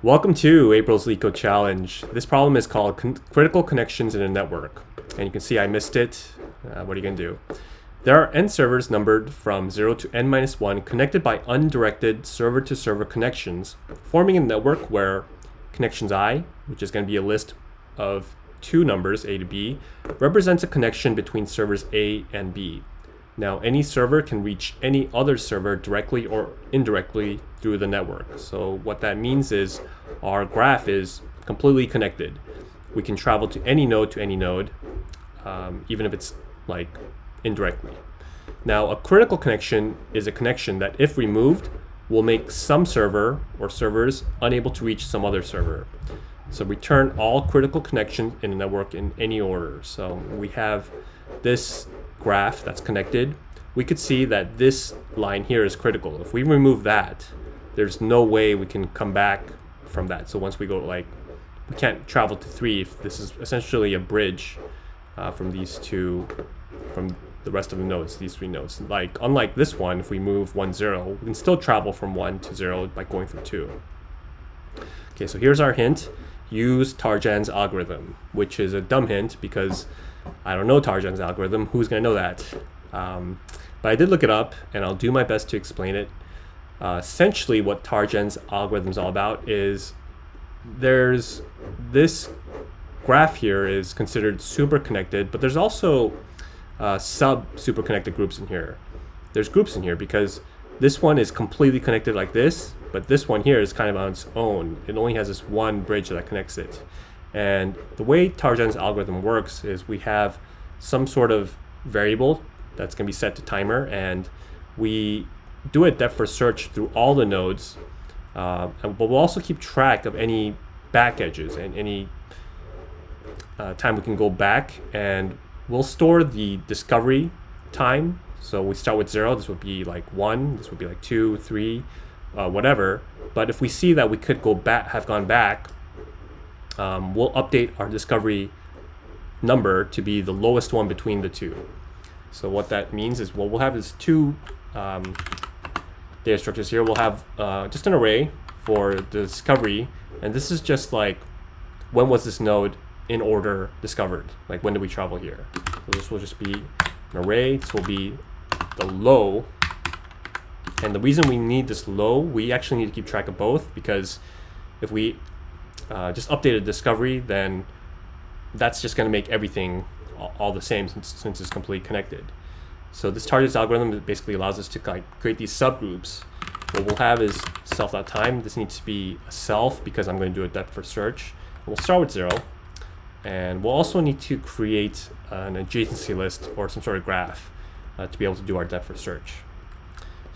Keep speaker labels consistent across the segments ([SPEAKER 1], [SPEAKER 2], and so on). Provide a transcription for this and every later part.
[SPEAKER 1] Welcome to April's Leetcode challenge. This problem is called critical connections in a network. And you can see I missed it. What are you going to do? There are n servers numbered from 0 to n-1 connected by undirected server-to-server connections, forming a network where connections I, which is going to be a list of two numbers, A to B, represents a connection between servers A and B. Now, any server can reach any other server directly or indirectly through the network. So what that means is our graph is completely connected. We can travel to any node, even if it's like indirectly. Now, a critical connection is a connection that, if removed, will make some server or servers unable to reach some other server. So return all critical connections in a network in any order. So we have this graph that's connected. We could see that this line here is critical. If we remove that, there's no way we can come back from that. So once we go we can't travel to 3 if this is essentially a bridge from these two, from the rest of the nodes, these 3 nodes. Unlike this one, if we move 1, 0, we can still travel from 1 to 0 by going through 2. Okay, so here's our hint. Use Tarjan's algorithm, which is a dumb hint because I don't know Tarjan's algorithm. Who's going to know that? But I did look it up, and I'll do my best to explain it. Essentially, what Tarjan's algorithm is all about is there's this graph here is considered super connected, but there's also sub-super connected groups in here. There's groups in here because this one is completely connected like this, but this one here is kind of on its own. It only has this one bridge that connects it. And the way Tarjan's algorithm works is we have some sort of variable that's going to be set to timer, and we do a depth first search through all the nodes, but we'll also keep track of any back edges and any time we can go back, and we'll store the discovery time. So we start with 0, this would be like 1, this would be like 2, 3, whatever. But if we see that we could have gone back, we'll update our discovery number to be the lowest one between the two. So what that means is what we'll have is two data structures here. We'll have just an array for the discovery, and this is just like when was this node in order discovered, like when did we travel here. So this will just be an array. This will be the low, and the reason we need this low, we actually need to keep track of both, because if we just update a discovery, then that's just going to make everything all the same since it's completely connected. So this Tarjan's algorithm basically allows us to create these subgroups. What we'll have is self.time. This needs to be a self because I'm going to do a depth first search. We'll start with 0, and we'll also need to create an adjacency list or some sort of graph to be able to do our depth first search.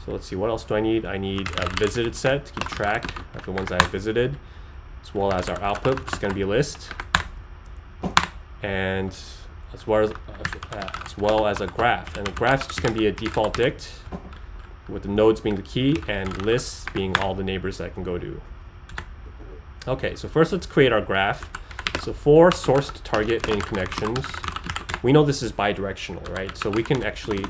[SPEAKER 1] So let's see, what else do I need? I need a visited set to keep track of the ones I have visited, as well as our output, which is going to be a list, and as well as a graph. And the graph is just going to be a default dict, with the nodes being the key and lists being all the neighbors that I can go to. Okay, so first let's create our graph. So for source to target in connections, we know this is bidirectional, right? So we can actually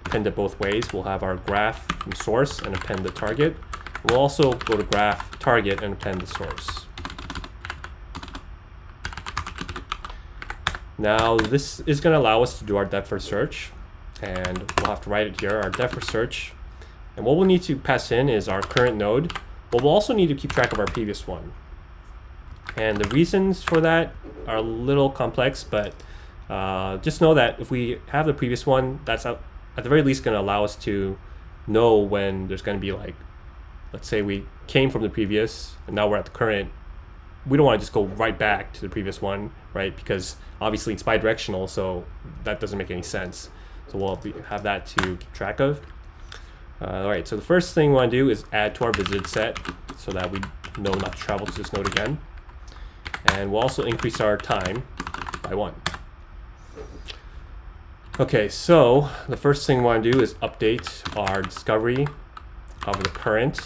[SPEAKER 1] append it both ways. We'll have our graph from source and append the target. We'll also go to graph target and append the source. Now this is going to allow us to do our depth first search, and we'll have to write it here, our depth first search. And what we'll need to pass in is our current node, but we'll also need to keep track of our previous one. And the reasons for that are a little complex, but just know that if we have the previous one, that's at the very least going to allow us to know when there's going to be, like, let's say we came from the previous and now we're at the current. We don't want to just go right back to the previous one, right? Because obviously it's bidirectional, so that doesn't make any sense. So we'll have that to keep track of. All right, so the first thing we want to do is add to our visited set so that we know not to travel to this node again. And we'll also increase our time by 1. Okay, so the first thing we want to do is update our discovery of the current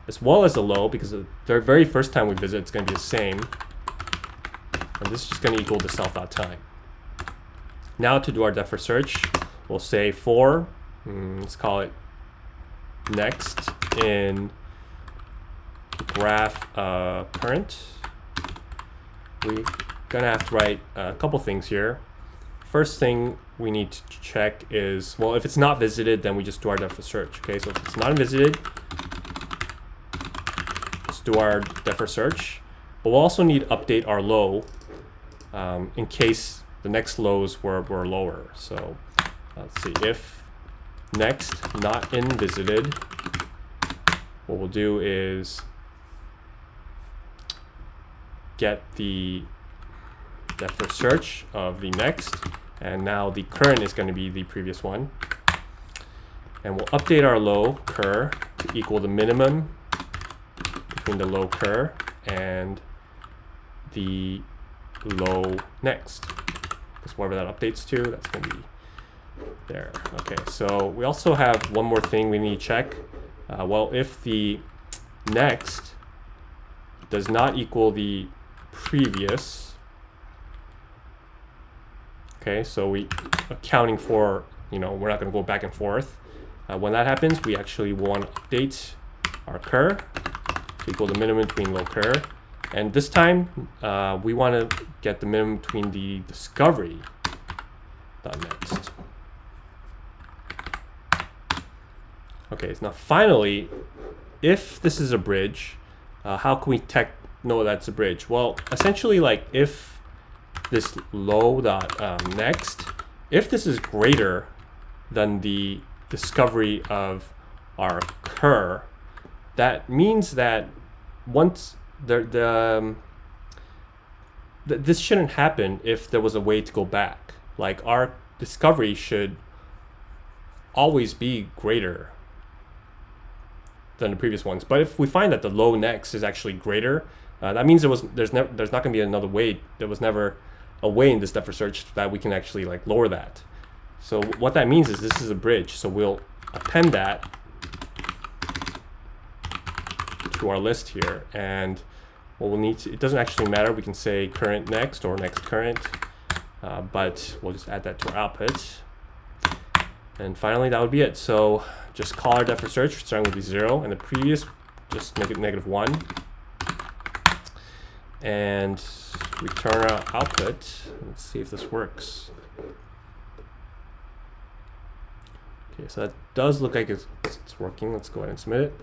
[SPEAKER 1] as well as the low, because the very first time we visit, it's going to be the same. And this is just going to equal the self.time. Now to do our depth first search, we'll say for, let's call it next in graph current, we're gonna have to write a couple things here. First thing we need to check is, well, if it's not visited, then we just do our depth of search. Okay, so if it's not visited, let's do our depth of search. But we'll also need to update our low in case the next lows were lower. So let's see, if next not in visited, what we'll do is get the depth of search of the next, and now the current is going to be the previous one. And we'll update our low cur to equal the minimum between the low cur and the low next. Because whatever that updates to, that's going to be there. Okay, so we also have one more thing we need to check. Well, if the next does not equal the previous, okay, so we accounting for, we're not going to go back and forth. When that happens, we actually want to update our cur to equal the minimum between low cur. And this time, we want to get the minimum between the discovery next. Okay, so now finally, if this is a bridge, how can we know that's a bridge? Well, essentially, like if this low next, if this is greater than the discovery of our cur, that means that once this shouldn't happen if there was a way to go back. Like our discovery should always be greater than the previous ones. But if we find that the low next is actually greater, that means there's not going to be another way. There was never a way in this depth of search that we can actually like lower that. So what that means is this is a bridge. So we'll append that to our list here, and what we'll need to, it doesn't actually matter, we can say current next or next current, but we'll just add that to our output. And finally, that would be it. So just call our depth of search starting with the 0, and the previous just make it -1, and return our output. Let's see if this works. Okay, so that does look like it's working. Let's go ahead and submit it.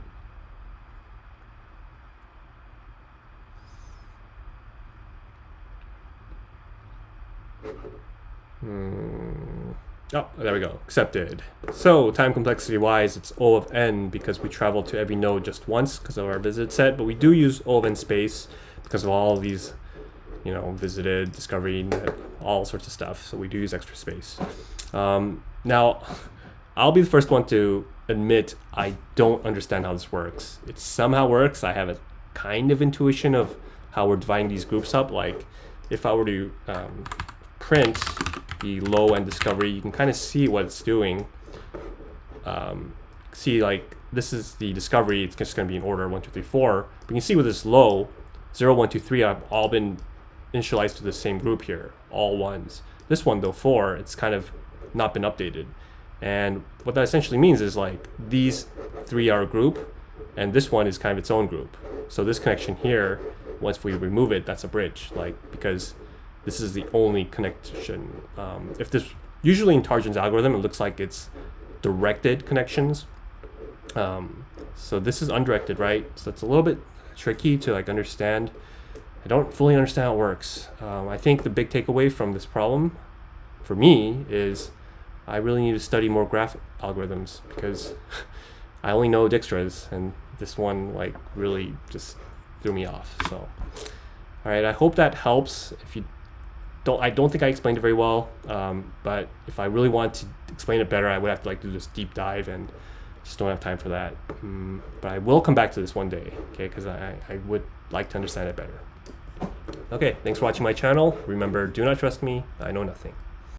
[SPEAKER 1] Oh, there we go, accepted. So time complexity wise, it's O of n because we travel to every node just once because of our visit set, but we do use O of n space because of all of these, visited, discovery, all sorts of stuff. So we do use extra space. Now, I'll be the first one to admit I don't understand how this works. It somehow works. I have a kind of intuition of how we're dividing these groups up. Like if I were to print the low and discovery, you can kind of see what it's doing. See, like this is the discovery, it's just going to be in order 1, 2, 3, 4. But you can see with this low, 0, 1, 2, 3 have all been initialized to the same group here, all ones. This one though, 4, it's kind of not been updated. And what that essentially means is like these 3 are a group, and this one is kind of its own group. So this connection here, once we remove it, that's a bridge, like because this is the only connection. If this, usually in Tarjan's algorithm, it looks like it's directed connections. So this is undirected, right? So it's a little bit tricky to like understand. I don't fully understand how it works. I think the big takeaway from this problem for me is I really need to study more graph algorithms because I only know Dijkstra's, and this one like really just threw me off. So, all right, I hope that helps. If you don't, I don't think I explained it very well, but if I really want to explain it better, I would have to like do this deep dive, and just don't have time for that. But I will come back to this one day, okay? Because I would like to understand it better. Okay, thanks for watching my channel. Remember, do not trust me. I know nothing.